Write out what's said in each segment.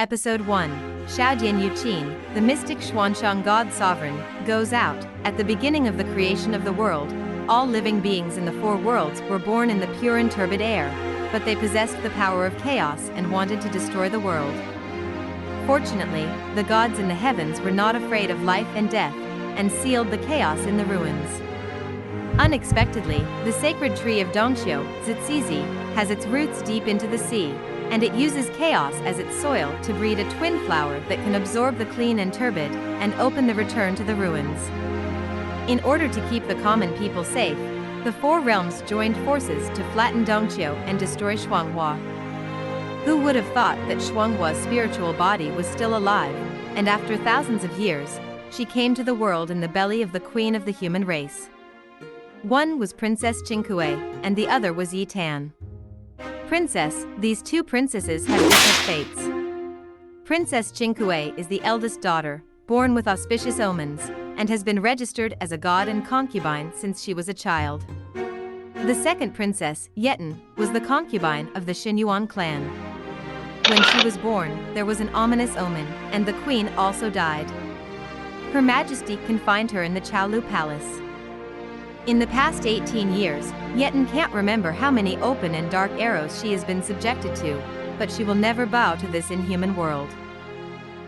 Episode 1, Xiaodian Yuqin, the mystic Xuanshang god sovereign, goes out. At the beginning of the creation of the world, all living beings in the four worlds were born in the pure and turbid air, but they possessed the power of chaos and wanted to destroy the world. Fortunately, the gods in the heavens were not afraid of life and death, and sealed the chaos in the ruins. Unexpectedly, the sacred tree of Dongxiu, Zizizi, has its roots deep into the sea, and it uses chaos as its soil to breed a twin flower that can absorb the clean and turbid, and open the return to the ruins. In order to keep the common people safe, the four realms joined forces to flatten Dongqiu and destroy Shuanghua. Who would have thought that Shuanghua's spiritual body was still alive, and after thousands of years, she came to the world in the belly of the queen of the human race. One was Princess Qingkue, and the other was Yi Tan. Princess, these two princesses have different fates. Princess Qingkue is the eldest daughter, born with auspicious omens, and has been registered as a god and concubine since she was a child. The second princess, Yetan, was the concubine of the Xinyuan clan. When she was born, there was an ominous omen, and the queen also died. Her Majesty confined her in the Chaolu Palace. In the past 18 years, Yetan can't remember how many open and dark arrows she has been subjected to, but she will never bow to this inhuman world.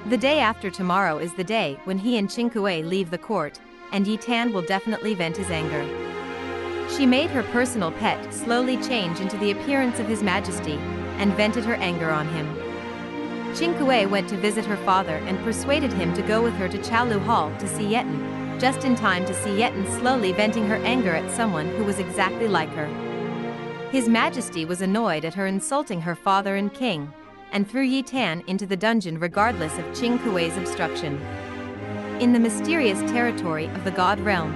The day after tomorrow is the day when he and Qingkue leave the court, and Yi Tan will definitely vent his anger. She made her personal pet slowly change into the appearance of His Majesty, and vented her anger on him. Qingkue went to visit her father and persuaded him to go with her to Chaolu Hall to see Yetan, just in time to see Yetan slowly venting her anger at someone who was exactly like her. His Majesty was annoyed at her insulting her father and king, and threw Yi Tan into the dungeon regardless of Qingkue's obstruction. In the mysterious territory of the god realm,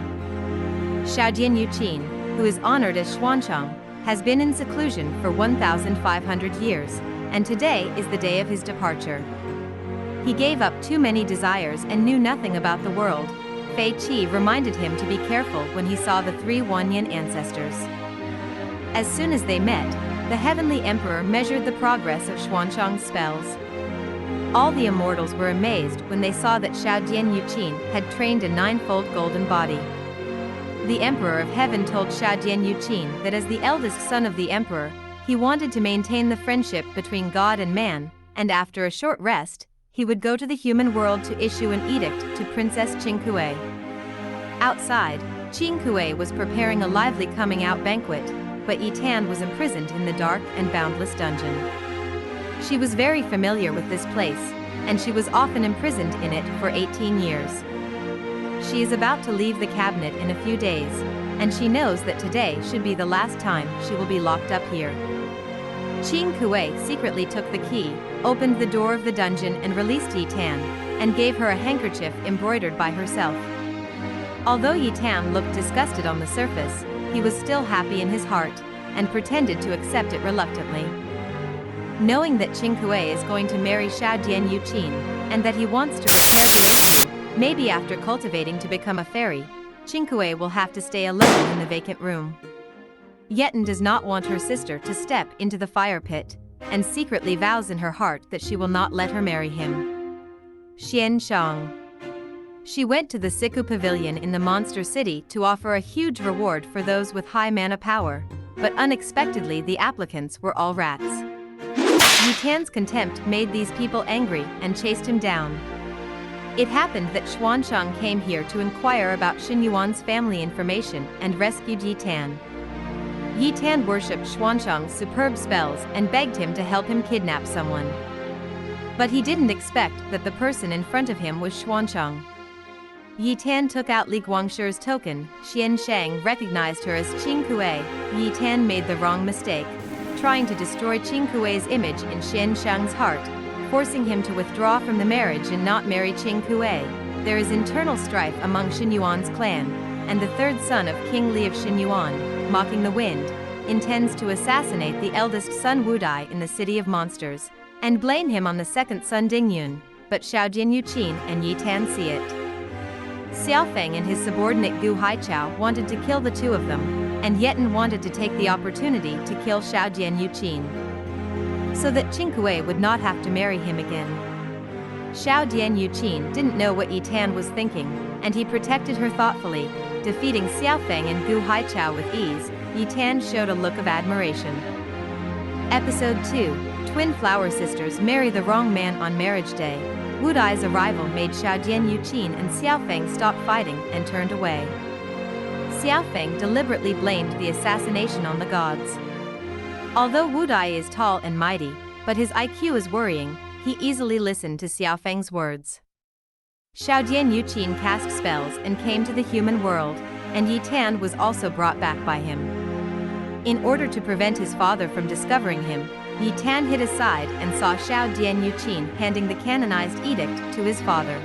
Xiaodian Yuqin, who is honored as Xuanshang, has been in seclusion for 1,500 years, and today is the day of his departure. He gave up too many desires and knew nothing about the world. Fei Qi reminded him to be careful when he saw the three Wanyan ancestors. As soon as they met, the heavenly emperor measured the progress of Xuanshang's spells. All the immortals were amazed when they saw that Xiaodian Yuqin had trained a ninefold golden body. The emperor of heaven told Xiaodian Yuqin that as the eldest son of the emperor, he wanted to maintain the friendship between God and man, and after a short rest, he would go to the human world to issue an edict to Princess Qingkue. Outside, Qingkue was preparing a lively coming-out banquet, but Yi Tan was imprisoned in the dark and boundless dungeon. She was very familiar with this place, and she was often imprisoned in it for 18 years. She is about to leave the cabinet in a few days, and she knows that today should be the last time she will be locked up here. Qingkue secretly took the key, opened the door of the dungeon and released Yi Tan, and gave her a handkerchief embroidered by herself. Although Yi Tan looked disgusted on the surface, he was still happy in his heart, and pretended to accept it reluctantly. Knowing that Qingkue is going to marry Xiaodian Yuqin, and that he wants to repair the issue, maybe after cultivating to become a fairy, Qingkue will have to stay alone in the vacant room. Yetan does not want her sister to step into the fire pit, and secretly vows in her heart that she will not let her marry him. Xian Shang. She went to the Siku Pavilion in the Monster City to offer a huge reward for those with high mana power, but unexpectedly the applicants were all rats. Yi Tan's contempt made these people angry and chased him down. It happened that Xuanshang came here to inquire about Xinyuan's family information and rescued Yi Tan. Yi Tan worshipped Xuanshang's superb spells and begged him to help him kidnap someone. But he didn't expect that the person in front of him was Xuanshang. Yi Tan took out Li Guangshi's token. Xian Shang recognized her as Qingkue. Yi Tan made the wrong mistake, trying to destroy Qingkue's image in Xian Shang's heart, forcing him to withdraw from the marriage and not marry Qingkue. There is internal strife among Xinyuan's clan, and the third son of King Li of Xinyuan, Mocking the Wind, intends to assassinate the eldest son Wudai in the City of Monsters, and blame him on the second son Dingyun, but Xiaodian Yuqin and Yi Tan see it. Xiaofeng and his subordinate Gu Haichao wanted to kill the two of them, and Yetan wanted to take the opportunity to kill Xiaodian Yuqin. so that Qingkue would not have to marry him again. Xiao Dian Yuqin didn't know what Yi Tan was thinking, and he protected her thoughtfully, defeating Xiao Feng and Gu Haichao with ease. Yi Tan showed a look of admiration. Episode 2, Twin Flower Sisters marry the wrong man on marriage day. Wu Dai's arrival made Xiao Dian Yuqin and Xiao Feng stop fighting and turned away. Xiao Feng deliberately blamed the assassination on the gods. Although Wu Dai is tall and mighty, but his IQ is worrying, he easily listened to Xiao Feng's words. Xiao Dian Yuqin cast spells and came to the human world, and Yi Tan was also brought back by him. In order to prevent his father from discovering him, Yi Tan hid aside and saw Xiao Dian Yuqin handing the canonized edict to his father.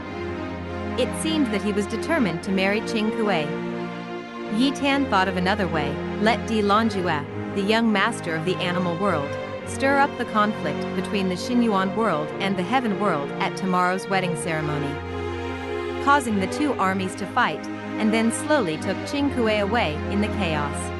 It seemed that he was determined to marry Qingkue. Yi Tan thought of another way: let Di Longjue, the young master of the animal world, stir up the conflict between the Xinyuan world and the heaven world at tomorrow's wedding ceremony, causing the two armies to fight, and then slowly took Qingkue away in the chaos.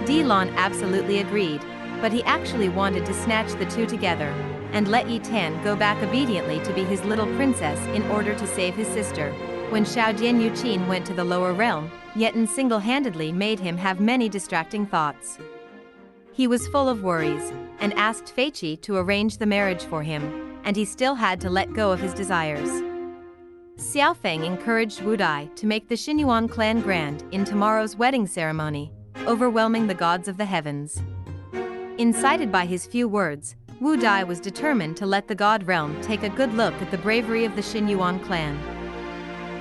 Di Lon absolutely agreed, but he actually wanted to snatch the two together, and let Yi Tan go back obediently to be his little princess in order to save his sister. When Xiao Dian Yuqin went to the lower realm, Yetin single-handedly made him have many distracting thoughts. He was full of worries, and asked Feiqi to arrange the marriage for him, and he still had to let go of his desires. Xiao Feng encouraged Wu Dai to make the Xinyuan clan grand in tomorrow's wedding ceremony, overwhelming the gods of the heavens. Incited by his few words, Wu Dai was determined to let the god realm take a good look at the bravery of the Xinyuan clan.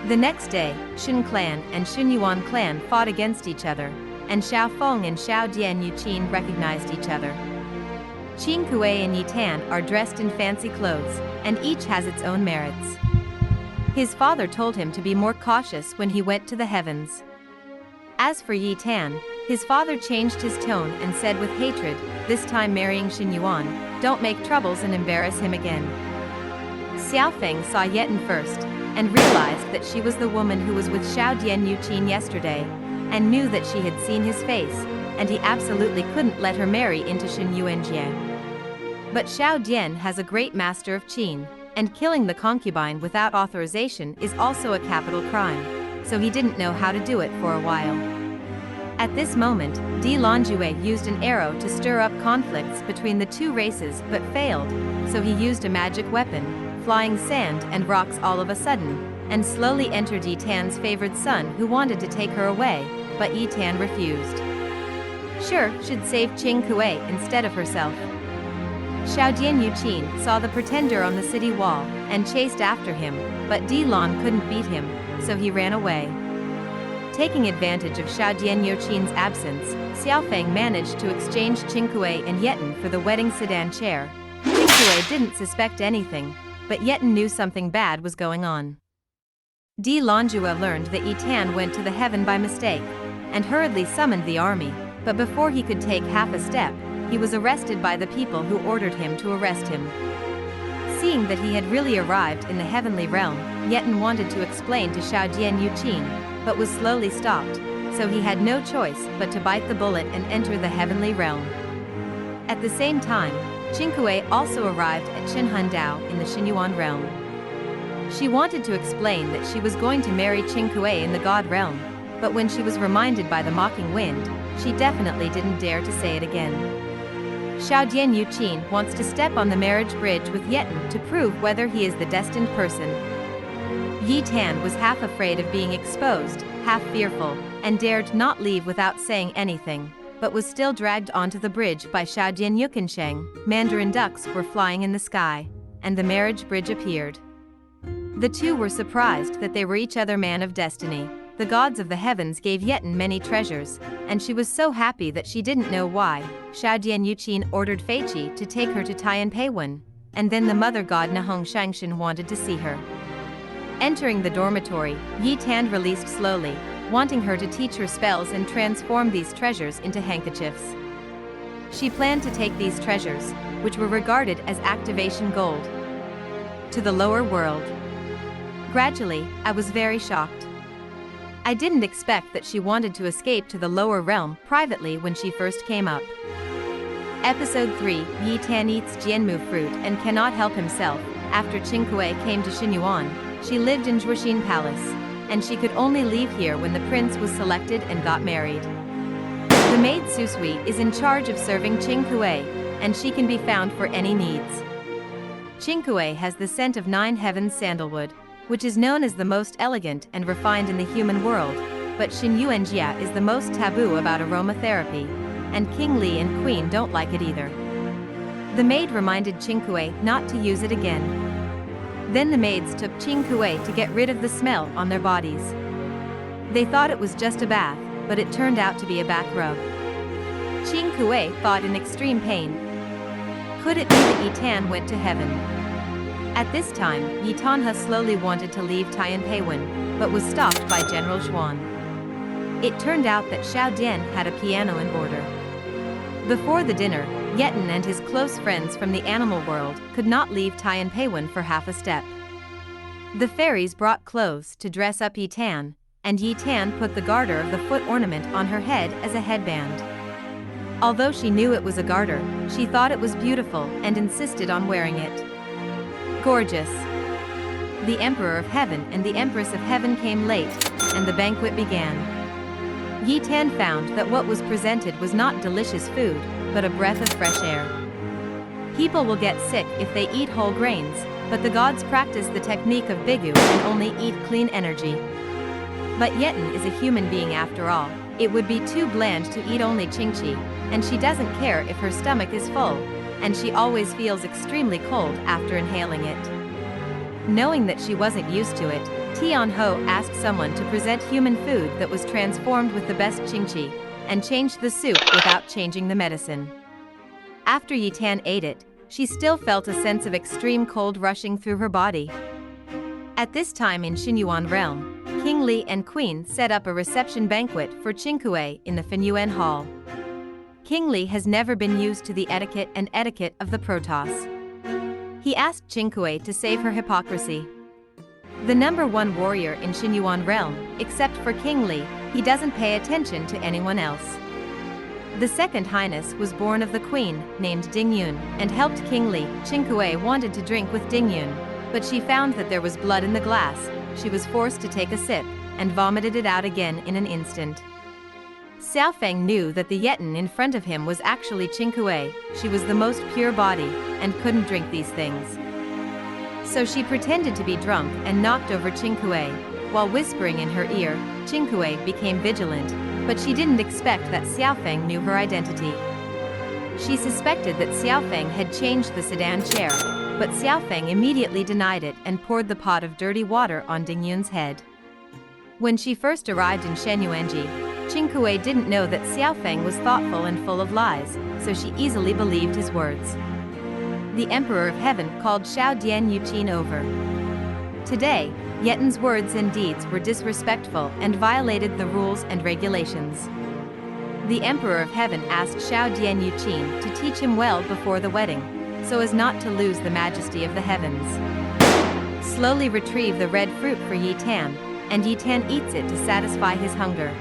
The next day, Xun clan and Xinyuan clan fought against each other, and Xiao Feng and Xiao Dian Yuqin recognized each other. Qingkue and Yi Tan are dressed in fancy clothes, and each has its own merits. His father told him to be more cautious when he went to the heavens. As for Yi Tan, his father changed his tone and said with hatred, this time marrying Xinyuan, don't make troubles and embarrass him again. Xiao Feng saw Yetin first, and realized that she was the woman who was with Xiao Dian Yuqin yesterday, and knew that she had seen his face, and he absolutely couldn't let her marry into Shen Yuanjie. But Xiao Dian has a great master of Qin, and killing the concubine without authorization is also a capital crime, so he didn't know how to do it for a while. At this moment, Di Longjue used an arrow to stir up conflicts between the two races but failed, so he used a magic weapon, flying sand and rocks all of a sudden, and slowly entered Yi Tan's favored son who wanted to take her away, but Yi Tan refused. Sure, should save Qingkue instead of herself. Xiao Dian Yuqin saw the pretender on the city wall, and chased after him, but Di Lon couldn't beat him, so he ran away. Taking advantage of Xiao Dian Yuqin's absence, Xiao Feng managed to exchange Qingkue and Yetin for the wedding sedan chair. Qingkue didn't suspect anything, but Yetin knew something bad was going on. Di Longjue learned that Yi Tan went to the heaven by mistake, and hurriedly summoned the army, but before he could take half a step, he was arrested by the people who ordered him to arrest him. Seeing that he had really arrived in the heavenly realm, Yetin wanted to explain to Xiao Dian Yuqin, but was slowly stopped, so he had no choice but to bite the bullet and enter the heavenly realm. At the same time, Qingkue also arrived at Shenhundao in the Xinyuan realm. She wanted to explain that she was going to marry Qingkue in the god realm, but when she was reminded by the mocking wind, she definitely didn't dare to say it again. Xiao Dian Yuqin wants to step on the marriage bridge with Yetin to prove whether he is the destined person. Yi Tan was half afraid of being exposed, half fearful, and dared not leave without saying anything, but was still dragged onto the bridge by Xiao Dian Yuqinsheng. Mandarin ducks were flying in the sky, and the marriage bridge appeared. The two were surprised that they were each other man of destiny. The gods of the heavens gave Yetin many treasures, and she was so happy that she didn't know why. Xiao Dian Yuqin ordered Feiqi to take her to Tian Peiwen, and then the mother god Nahong Shangshan wanted to see her. Entering the dormitory, Yi Tan released slowly, wanting her to teach her spells and transform these treasures into handkerchiefs. She planned to take these treasures, which were regarded as activation gold, to the lower world. Gradually, I was very shocked. I didn't expect that she wanted to escape to the lower realm privately when she first came up. Episode 3, Yi Tan eats Jianmu fruit and cannot help himself. After Qing Kuei came to Xinyuan, she lived in Zhuoxin Palace, and she could only leave here when the prince was selected and got married. The maid Susui is in charge of serving Qing Kuei, and she can be found for any needs. Qing Kuei has the scent of 9 heavens sandalwood, which is known as the most elegant and refined in the human world, but Xin Yuanjia is the most taboo about aromatherapy, and King Li and Queen don't like it either. The maid reminded Qing Kuei not to use it again. Then the maids took Qing Kuei to get rid of the smell on their bodies. They thought it was just a bath, but it turned out to be a back rub. Qing Kuei thought in extreme pain. Could it be that Yi Tan went to heaven? At this time, Yi Tanhe slowly wanted to leave Tianpeiwen, but was stopped by General Xuan. It turned out that Xiao Dian had a piano in order. Before the dinner, Yetin and his close friends from the animal world could not leave Tianpeiwen for half a step. The fairies brought clothes to dress up Yi Tan, and Yi Tan put the garter of the foot ornament on her head as a headband. Although she knew it was a garter, she thought it was beautiful and insisted on wearing it. Gorgeous. The Emperor of Heaven and the Empress of Heaven came late, and the banquet began. Yi Tan found that what was presented was not delicious food, but a breath of fresh air. People will get sick if they eat whole grains, but the gods practice the technique of Bigu and only eat clean energy. But Yetin is a human being after all. It would be too bland to eat only qingqi, and she doesn't care if her stomach is full, and she always feels extremely cold after inhaling it. Knowing that she wasn't used to it, Tianho asked someone to present human food that was transformed with the best qingqi, and changed the soup without changing the medicine. After Yi Tan ate it, she still felt a sense of extreme cold rushing through her body. At this time in Xinyuan realm, King Li and Queen set up a reception banquet for Qing Kuei in the Fenyuan Hall. King Li has never been used to the etiquette of the Protoss. He asked Qing Kuei to save her hypocrisy. The #1 warrior in Xinyuan realm, except for King Li, he doesn't pay attention to anyone else. The second highness was born of the queen, named Ding Yun, and helped King Li. Qing Kuei wanted to drink with Ding Yun, but she found that there was blood in the glass. She was forced to take a sip, and vomited it out again in an instant. Xiao Feng knew that the Yetin in front of him was actually Qing Kuei. She was the most pure body, and couldn't drink these things. So she pretended to be drunk and knocked over Qing Kuei. While whispering in her ear, Qing Kuei became vigilant, but she didn't expect that Xiao Feng knew her identity. She suspected that Xiao Feng had changed the sedan chair, but Xiao Feng immediately denied it and poured the pot of dirty water on Ding Yun's head. When she first arrived in Shenyuanji, Qing Kuei didn't know that Xiao Feng was thoughtful and full of lies, so she easily believed his words. The Emperor of Heaven called Xiao Dian Yuqin over. Today, Yetin's words and deeds were disrespectful and violated the rules and regulations. The Emperor of Heaven asked Xiao Dian Yuqin to teach him well before the wedding, so as not to lose the majesty of the heavens. Slowly retrieve the red fruit for Yi Tan, and Yi Tan eats it to satisfy his hunger.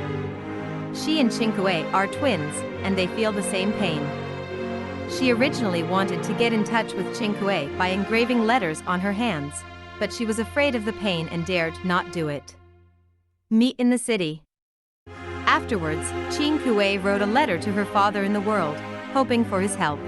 She and Qing Kuei are twins, and they feel the same pain. She originally wanted to get in touch with Qing Kuei by engraving letters on her hands, but she was afraid of the pain and dared not do it. Meet in the city. Afterwards, Qing Kuei wrote a letter to her father in the world, hoping for his help.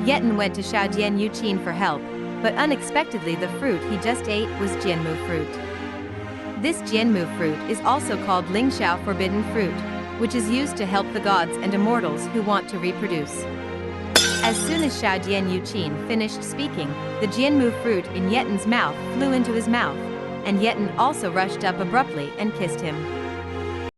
Yetin went to Xiaodian Yuqin for help, but unexpectedly the fruit he just ate was Jianmu fruit. This Jianmu fruit is also called Lingxiao forbidden fruit, which is used to help the gods and immortals who want to reproduce. As soon as Xiaodian Yuqin finished speaking, the Jianmu fruit in Yetin's mouth flew into his mouth, and Yetin also rushed up abruptly and kissed him.